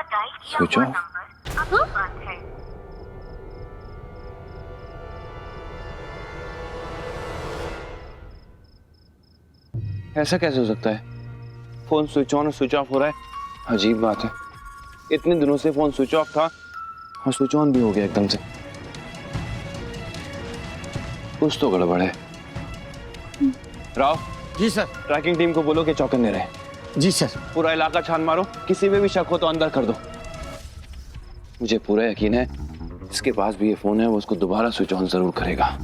Switch off. ऐसा कैसे हो सकता है? फोन स्विच ऑन और स्विच ऑफ हो रहा है, अजीब बात है। इतने दिनों से फोन स्विच ऑफ था और स्विच ऑन भी हो गया एकदम से। कुछ तो गड़बड़ है। Rao ji sir. Trekking team को बोलो कि चौकन्ने रहे। जी सर। पूरा इलाका छान मारो, किसी में भी शक हो तो अंदर कर दो। मुझे पूरा यकीन है इसके पास भी ये फोन है, वो उसको दोबारा स्विच ऑन जरूर करेगा।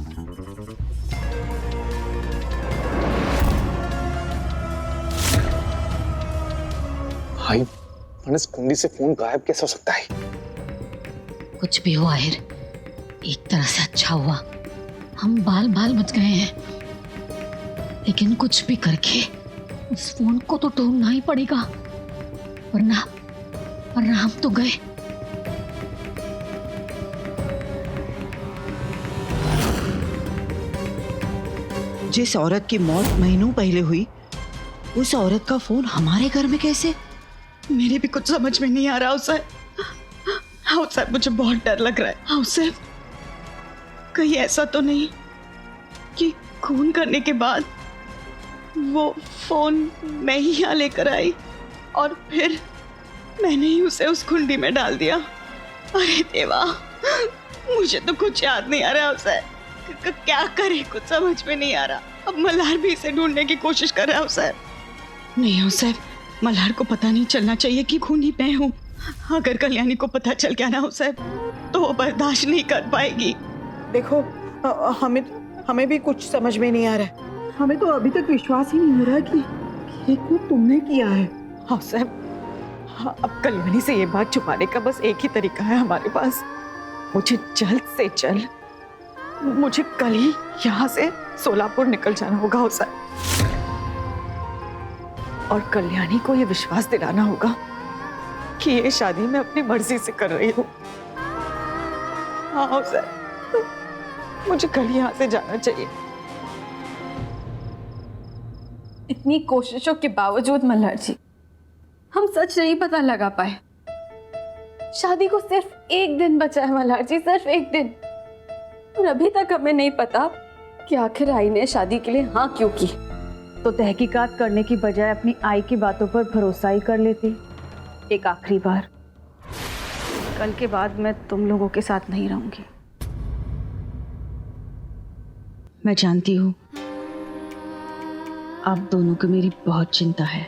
भाई मानस, कुंडी से फोन गायब कैसे हो सकता है? कुछ भी हो आहिर, एक तरह से अच्छा हुआ हम बाल बाल बच गए हैं, लेकिन कुछ भी करके उस फोन को तो ढूंढना ही पड़ेगा, वरना हम तो गए। जिस औरत की मौत महीनों पहले हुई, उस औरत का फोन हमारे घर में कैसे? मेरे भी कुछ समझ में नहीं आ रहा। साहब मुझे बहुत डर लग रहा है। साहब कहीं ऐसा तो नहीं कि खून करने के बाद वो फोन मैं ही यहाँ लेकर आई और फिर मैंने ही उसे उस कुंडी में डाल दिया। अरे देवा, मुझे तो कुछ याद नहीं आ रहा। क्या करे, कुछ समझ में नहीं आ रहा। अब मल्हार भी इसे ढूंढने की कोशिश कर रहा है। साहब नहीं साहब, मल्हार को पता नहीं चलना चाहिए कि खूनी मैं हूँ। अगर कल्याणी को पता चल गया ना साहब, तो वो बर्दाश्त नहीं कर पाएगी। देखो, हमें भी कुछ समझ में नहीं आ रहा है। हमें तो अभी तक विश्वास ही नहीं हो रहा कि ये खून तुमने किया है। हाँ साहब, हाँ, अब कल्याणी से ये बात छुपाने का बस एक ही तरीका है हमारे पास। मुझे जल्द से जल्द, मुझे कल ही यहाँ से सोलापुर निकल जाना होगा साहब, और कल्याणी को ये विश्वास दिलाना होगा कि ये शादी मैं अपनी मर्जी से कर रही हूँ। हाँ सर, मुझे कल यहाँ से जाना चाहिए। इतनी कोशिशों के बावजूद मल्हार जी, हम सच नहीं पता लगा पाए। शादी को सिर्फ एक दिन बचा है मल्हार जी, सिर्फ एक दिन, और अभी तक हमें नहीं पता कि आखिर आई ने शादी के लिए हाँ क्यों की। तो तहकीकात करने की बजाय अपनी आई की बातों पर भरोसा ही कर लेती। एक आखिरी बार, कल के बाद मैं तुम लोगों के साथ नहीं रहूंगी। मैं जानती हूँ आप दोनों को मेरी बहुत चिंता है,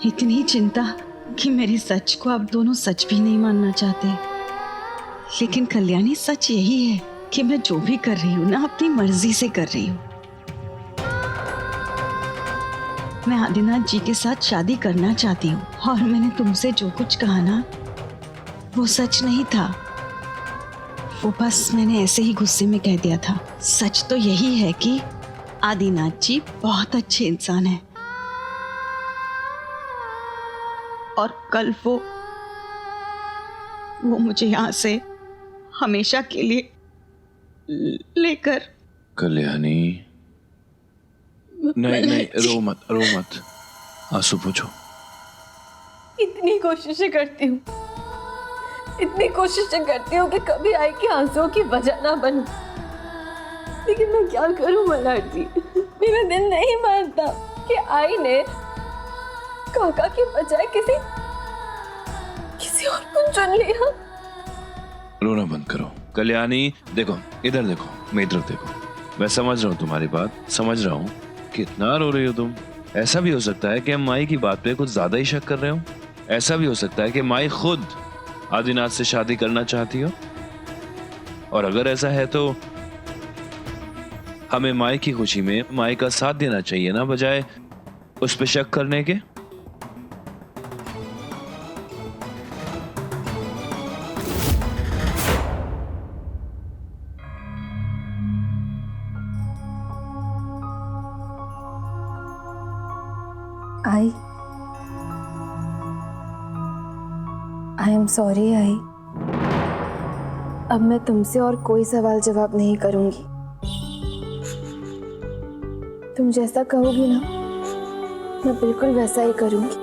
इतनी चिंता कि मेरी सच को आप दोनों सच भी नहीं मानना चाहते। लेकिन कल्याणी, सच यही है कि मैं जो भी कर रही हूँ ना, अपनी मर्जी से कर रही हूँ। मैं आदिनाथ जी के साथ शादी करना चाहती हूँ, और मैंने तुमसे जो कुछ कहा ना, वो सच नहीं था। वो बस मैंने ऐसे ही गुस्से में कह दिया था। सच तो यही है कि आदिनाथ जी बहुत अच्छे इंसान हैं, और कल वो मुझे यहाँ से हमेशा के लिए लेकर। कल्याणी, नहीं, रो मत, आंसू पोंछो। इतनी कोशिशें करती हूँ, इतनी कोशिशें करती हूँ कि कभी आई के आंसुओं की वजह ना बनूं, लेकिन मैं क्या करूं मल्हार जी, मेरा दिल नहीं मानता कि आई ने काका की बजाय किसी और को चुन लिया। रोना बंद करो। कल्याणी, देखो, इधर देखो, मेरी तरफ देखो। मैं समझ रहा हूँ तुम्हारी बात, समझ रहा हूँ कितना रो रही हो तुम। ऐसा भी हो सकता है कि हम माई की बात पे कुछ ज्यादा ही शक कर रहे हो। ऐसा भी हो सकता है कि माई खुद आदिनाथ से शादी करना चाहती हो, और अगर ऐसा है तो हमें माई की खुशी में माई का साथ देना चाहिए ना, बजाय उस पे शक करने के। I am sorry I. अब मैं तुमसे और कोई सवाल जवाब नहीं करूंगी। तुम जैसा कहोगी ना, मैं बिल्कुल वैसा ही करूंगी।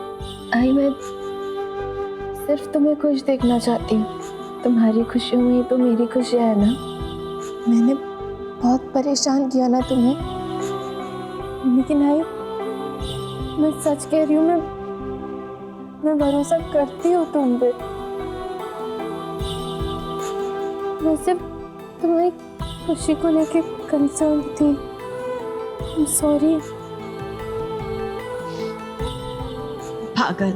आई, मैं सिर्फ तुम्हें खुश देखना चाहती हूँ। तुम्हारी खुशियों में ही तो मेरी खुशी है ना। मैंने बहुत परेशान किया ना तुम्हें, लेकिन आई मैं सच कह रही हूँ, मैं भरोसा करती हूँ तुम पे। मैं सिर्फ तुम्हारी खुशी को लेके कंसर्न थी। सॉरी। पागल,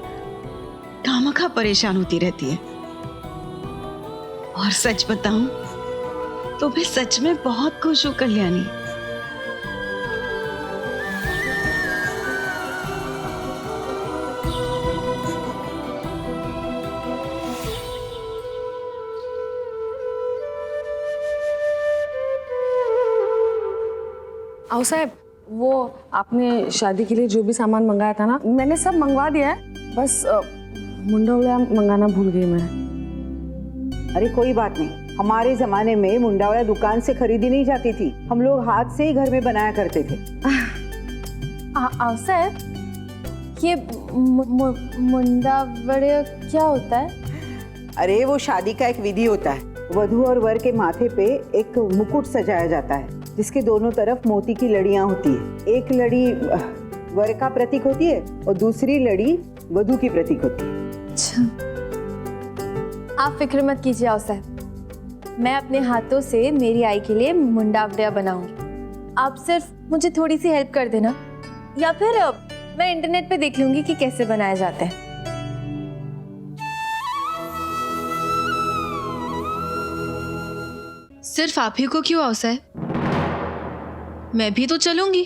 खामखा परेशान होती रहती है। और सच बताऊं तो मैं सच में बहुत खुश हूं कल्याणी। आओ साहब, वो आपने शादी के लिए जो भी सामान मंगाया था ना, मैंने सब मंगवा दिया है। बस मुंडा उड़ा मंगाना भूल गई मैं। अरे कोई बात नहीं, हमारे जमाने में मुंडावड़ा दुकान से खरीदी नहीं जाती थी, हम लोग हाथ से ही घर में बनाया करते थे। आओ साहब, ये मुंडा वड़े क्या होता है? अरे वो शादी का एक विधि होता है। वधू और वर के माथे पे एक मुकुट सजाया जाता है जिसके दोनों तरफ मोती की लड़ियां होती है। एक लड़ी वर का प्रतीक होती है और दूसरी लड़ी वधू की प्रतीक होती है। अच्छा, आप फिक्र मत कीजिए आओ साहब, मैं अपने हाथों से मेरी आई के लिए मुंडावड़ा बनाऊंगी। आप सिर्फ मुझे थोड़ी सी हेल्प कर देना, या फिर मैं इंटरनेट पे देख लूंगी कि कैसे बनाया जाता है। सिर्फ आप ही को क्यों अवसर, मैं भी तो चलूंगी।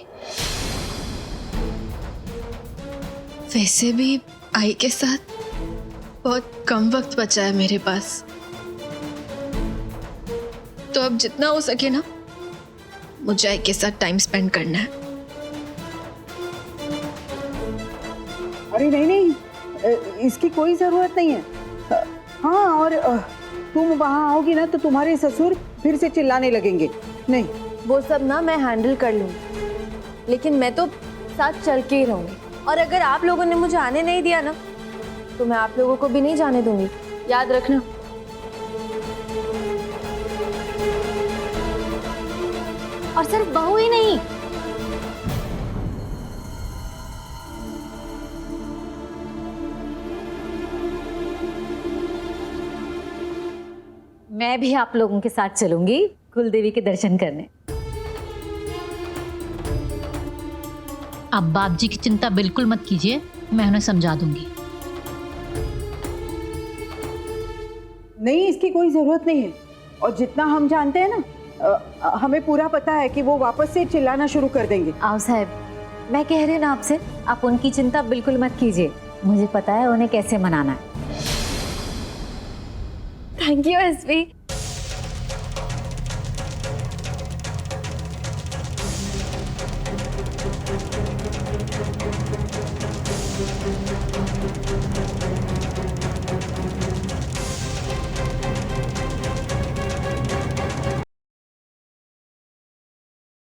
वैसे भी आई के साथ बहुत कम वक्त बचा है मेरे पास, तो अब जितना हो सके ना मुझे आई के साथ टाइम स्पेंड करना है। अरे नहीं नहीं, इसकी कोई जरूरत नहीं है। हाँ, और तुम वहाँ आओगी ना तो तुम्हारे ससुर फिर से चिल्लाने लगेंगे। नहीं, वो सब ना मैं हैंडल कर लूंगी, लेकिन मैं तो साथ चल के ही रहूंगी। और अगर आप लोगों ने मुझे आने नहीं दिया ना तो मैं आप लोगों को भी नहीं जाने दूंगी, याद रखना। और सिर्फ बहू ही नहीं, मैं भी आप लोगों के साथ चलूंगी कुलदेवी के दर्शन करने। अब बाप जी की चिंता बिल्कुल मत कीजिए, मैं उन्हें समझा दूंगी। नहीं, इसकी कोई जरूरत नहीं है। और जितना हम जानते हैं ना, हमें पूरा पता है कि वो वापस से चिल्लाना शुरू कर देंगे। आओ साहब, मैं कह रही हूँ ना आपसे, आप उनकी चिंता बिल्कुल मत कीजिए, मुझे पता है उन्हें कैसे मनाना है। Thank you SP.